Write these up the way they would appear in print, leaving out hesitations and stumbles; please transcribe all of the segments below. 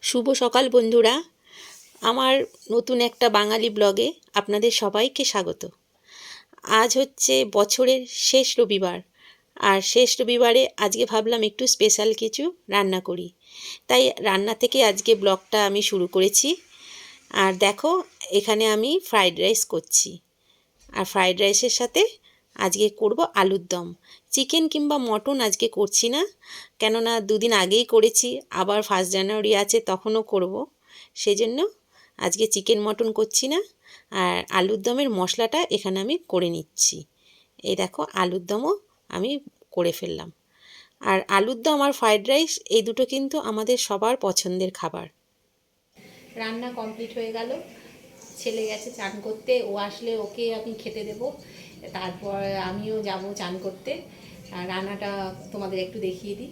শুভ সকাল বন্ধুরা, আমার নতুন একটা বাঙালি ব্লগে আপনাদের সবাইকে স্বাগত। আজ হচ্ছে বছরের শেষ রবিবার, আর শেষ রবিবারে আজকে ভাবলাম একটু স্পেশাল কিছু রান্না করি। তাই রান্না থেকে আজকে ব্লগটা আমি শুরু করেছি। আর দেখো, এখানে আমি ফ্রাইড রাইস করছি, আর ফ্রাইড রাইসের সাথে আজকে করব আলুর দম। চিকেন কিংবা মটন আজকে করছি না, কেননা দুদিন আগেই করেছি, আবার 1 জানুয়ারি আছে তখনও করব, সেজন্য আজকে চিকেন মটন করছি না। আর আলুর দমের মশলাটা এখানে আমি করে নিচ্ছি। এই দেখো, আলুর দমও আমি করে ফেললাম। আর আলুর দম আর ফ্রাইড রাইস এই দুটো কিন্তু আমাদের সবার পছন্দের খাবার। রান্না কমপ্লিট হয়ে গেল, ছেলে গেছে চান করতে, ও আসলে ওকে আমি খেতে দেব, তারপর আমিও যাব চান করতে। আর রান্নাটা তোমাদের একটু দেখিয়ে দিই।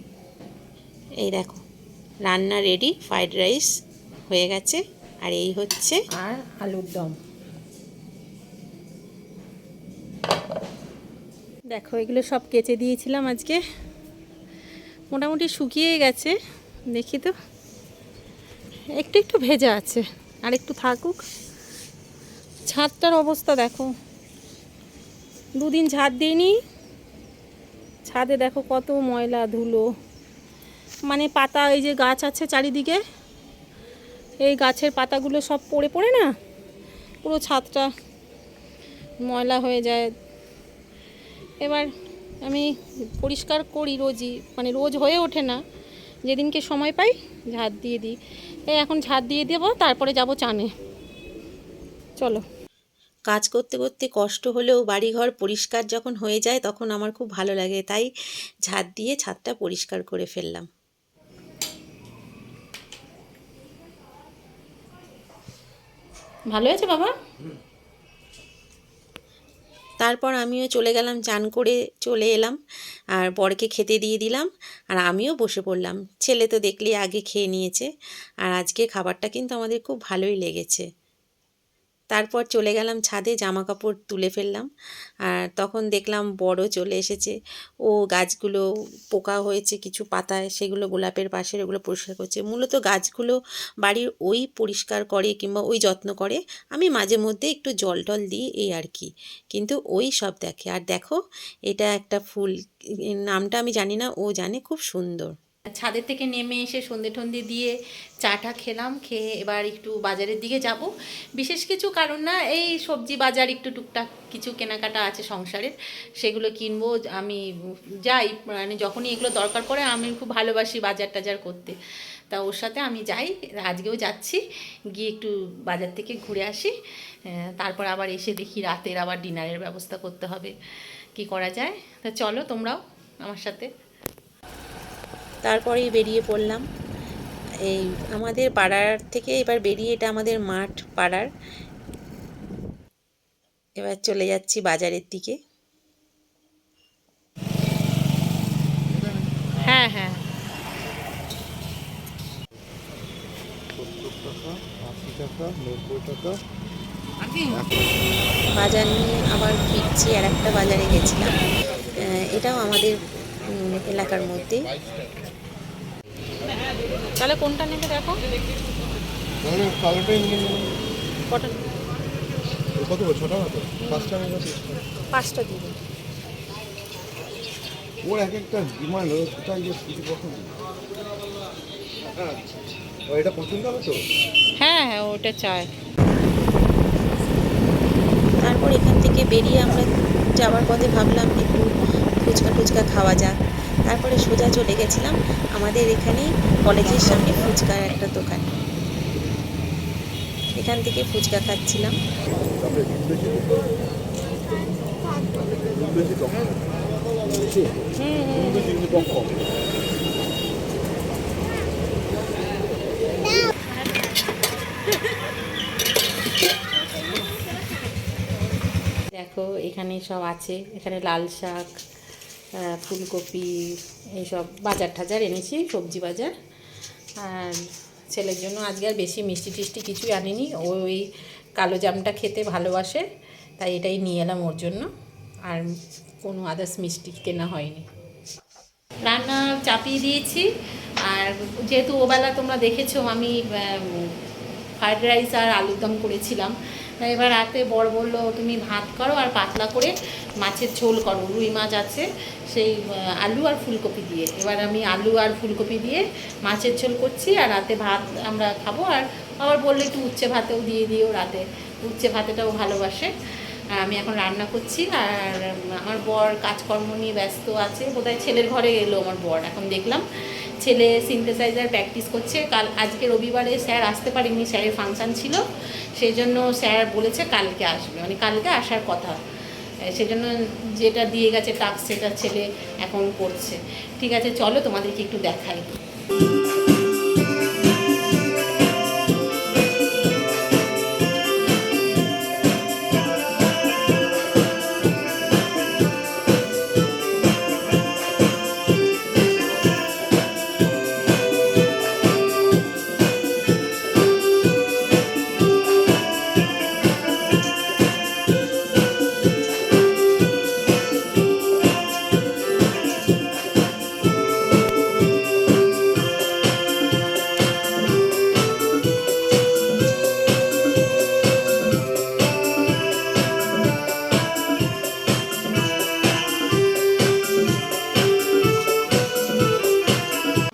এই দেখো, রান্না রেডি, ফ্রাইড রাইস হয়ে গেছে, আর এই হচ্ছে আর আলুর দম। দেখো, এগুলো সব কেচে দিয়েছিলাম আজকে, মোটামুটি শুকিয়ে গেছে। দেখি তো, একটু একটু ভেজা আছে, আর একটু থাকুক। ছাদটার অবস্থা দেখো, দুদিন ঝাড় দিইনি, ছাদে দেখো কত ময়লা ধুলো। মানে পাতা, এই যে গাছ আছে চারিদিকে, এই গাছের পাতাগুলো সব পড়ে পড়ে না পুরো ছাদটা ময়লা হয়ে যায়। এবার আমি পরিষ্কার করি রোজই, মানে রোজ হয়ে ওঠে না, যেদিনকে সময় পাই ঝাড় দিয়ে দিই। এই এখন ঝাড় দিয়ে দেবো, তারপরে যাব চানে। চলো। কাজ করতে করতে কষ্ট হলেও বাড়িঘর পরিষ্কার যখন হয়ে যায় তখন আমার খুব ভালো লাগে, তাই ঝাড় দিয়ে ছাদটা পরিষ্কার করে ফেললাম। ভালো হয়েছে বাবা। তারপর আমিও চলে গেলাম, চান করে চলে এলাম, আর বরকে খেতে দিয়ে দিলাম, আর আমিও বসে পড়লাম। ছেলে তো দেখলি আগে খেয়ে নিয়েছে, আর আজকে খাবারটা কিন্তু আমাদের খুব ভালোই লেগেছে। তারপর চলে গেলাম ছাদে, জামা কাপড় তুলে ফেললাম। আর তখন দেখলাম বড় চলে এসেছে, ও গাছগুলো পোকা হয়েছে কিছু পাতায়, সেগুলো গোলাপের পাশের ওগুলো পরিষ্কার করছে। মূলত গাছগুলো বাড়ির ওই পরিষ্কার করে কিংবা ওই যত্ন করে, আমি মাঝে মধ্যে একটু জল টল দিই, এই আর কি। কিন্তু ওই সব দেখে। আর দেখো, এটা একটা ফুল, নামটা আমি জানি না, ও জানে, খুব সুন্দর। ছাদের থেকে নেমে এসে সন্ধে টন্ধে দিয়ে চাটা খেলাম, খেয়ে এবার একটু বাজারের দিকে যাব। বিশেষ কিছু কারণ না, এই সবজি বাজার একটু টুকটাক কিছু কেনাকাটা আছে সংসারের, সেগুলো কিনবো। আমি যাই, মানে যখনই এগুলো দরকার পড়ে, আমি খুব ভালোবাসি বাজার টাজার করতে, তা ওর সাথে আমি যাই। আজকেও যাচ্ছি, গিয়ে একটু বাজার থেকে ঘুরে আসি। তারপর আবার এসে দেখি রাতের আবার ডিনারের ব্যবস্থা করতে হবে, কি করা যায়। তা চলো তোমরাও আমার সাথে। তারপরেই বেরিয়ে পড়লাম এই আমাদের পাড়ার থেকে। এবার বেরিয়ে, এটা আমাদের মাঠ পাড়ার, এবার চলে যাচ্ছি বাজারের দিকে। হ্যাঁ হ্যাঁ, বাজার নিয়ে আবার ফিরছি। আর একটা বাজারে গেছিলাম, এটাও আমাদের এলাকার মধ্যেই। তাহলে কোনটা নেবে দেখো। কটা? কত? 6 টাকা তো, 5 টাকা। 5টা দিবে। ওর এক একটা ডিমান্ড, কোথায় যে কিছু পছন্দ। এটা পছন্দ হবে তো? হ্যাঁ হ্যাঁ, ওটা চাই। তারপর এখান থেকে বেরিয়ে আমরা যাওয়ার পথে ভাবলাম একটু ফুচকা টুচকা খাওয়া যাক। তারপরে সোজা চলে গেছিলাম আমাদের এখানেই কলেজের সামনে ফুচকার একটা দোকান, এখান থেকে ফুচকা খাচ্ছিলাম। দেখো, এখানে সব আছে, এখানে লাল শাক, ফুলকপি, এইসব বাজার টাজার এনেছি, সবজি বাজার। আর ছেলের জন্য আজকে আর বেশি মিষ্টি টিষ্টি কিছুই আনিনি, ওই কালো জামটা খেতে ভালোবাসে, তাই এটাই নিয়ে এলাম ওর জন্য। আর কোনো আদার্স মিষ্টি কেনা হয়নি। রান্না চাপিয়ে দিয়েছি, আর যেহেতু ওবেলা তোমরা দেখেছো আমি ফ্রাইড রাইস আর আলুর দম করেছিলাম, এবার রাতে বর বললো তুমি ভাত করো আর পাতলা করে মাছের ঝোল করো, রুই মাছ আছে সেই আলু আর ফুলকপি দিয়ে। এবার আমি আলু আর ফুলকপি দিয়ে মাছের ঝোল করছি আর রাতে ভাত আমরা খাবো। আর আবার বললো একটু উচ্ছে ভাতেও দিয়ে দিও রাতে, উচ্ছে ভাতেটাও ভালোবাসে। আর আমি এখন রান্না করছি আর আমার বর কাজকর্ম নিয়ে ব্যস্ত আছে, বোধহয় ছেলের ঘরে এলো আমার বর, এখন দেখলাম ছেলে সিনথেসাইজার প্র্যাকটিস করছে। আজকে রবিবারে স্যার আসতে পারেনি, স্যারের ফাংশান ছিল, সেই জন্য স্যার বলেছে কালকে আসবে, মানে কালকে আসার কথা, সেজন্য যেটা দিয়ে গেছে টাস্ক সেটা ছেলে এখন করছে। ঠিক আছে, চলো তোমাদেরকে একটু দেখাই।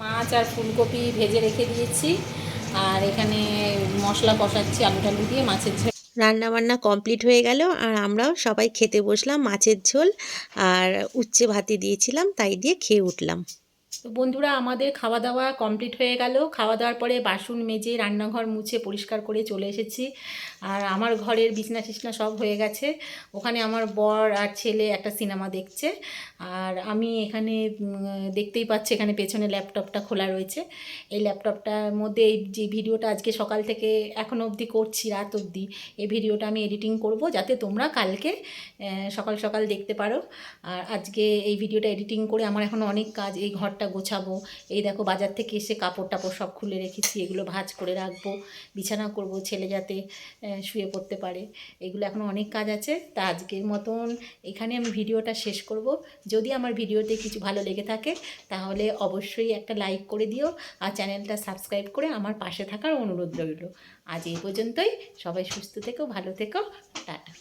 মাছ আর ফুলকপি ভেজে রেখে দিয়েছি আর এখানে মশলা কষাচ্ছি আলু টালু দিয়ে মাছের ঝোল। রান্নাবান্না কমপ্লিট হয়ে গেল আর আমরাও সবাই খেতে বসলাম। মাছের ঝোল আর উচ্ছে ভাতে দিয়েছিলাম, তাই দিয়ে খেয়ে উঠলাম। তো বন্ধুরা, আমাদের খাওয়া দাওয়া কমপ্লিট হয়ে গেল। খাওয়া দাওয়ার পরে বাসন মেজে রান্নাঘর মুছে পরিষ্কার করে চলে এসেছি। আর আমার ঘরের বিছনা টিছনা সব হয়ে গেছে। ওখানে আমার বর আর ছেলে একটা সিনেমা দেখছে আর আমি এখানে দেখতেই পাচ্ছি এখানে পেছনে ল্যাপটপটা খোলা রয়েছে। এই ল্যাপটপটার মধ্যে এই যে ভিডিওটা আজকে সকাল থেকে এখনও অবধি করছি, রাত অবধি, এই ভিডিওটা আমি এডিটিং করব যাতে তোমরা কালকে সকাল সকাল দেখতে পারো। আর আজকে এই ভিডিওটা এডিটিং করে আমার এখন অনেক কাজ, এই ঘরটা গোছাবো, এই দেখো বাজার থেকে এসে কাপড় টাপড় সব খুলে রেখেছি, এগুলো ভাঁজ করে রাখবো, বিছানা করব ছেলে যাতে শুয়ে পড়তে পারে, এগুলো এখনও অনেক কাজ আছে। তা আজকের মতন এখানে আমি ভিডিওটা শেষ করব। যদি আমার ভিডিওতে কিছু ভালো লেগে থাকে তাহলে অবশ্যই একটা লাইক করে দিও আর চ্যানেলটা সাবস্ক্রাইব করে আমার পাশে থাকার অনুরোধ রইল। আজ এই পর্যন্তই, সবাই সুস্থ থেকো, ভালো থেকো, টাটা।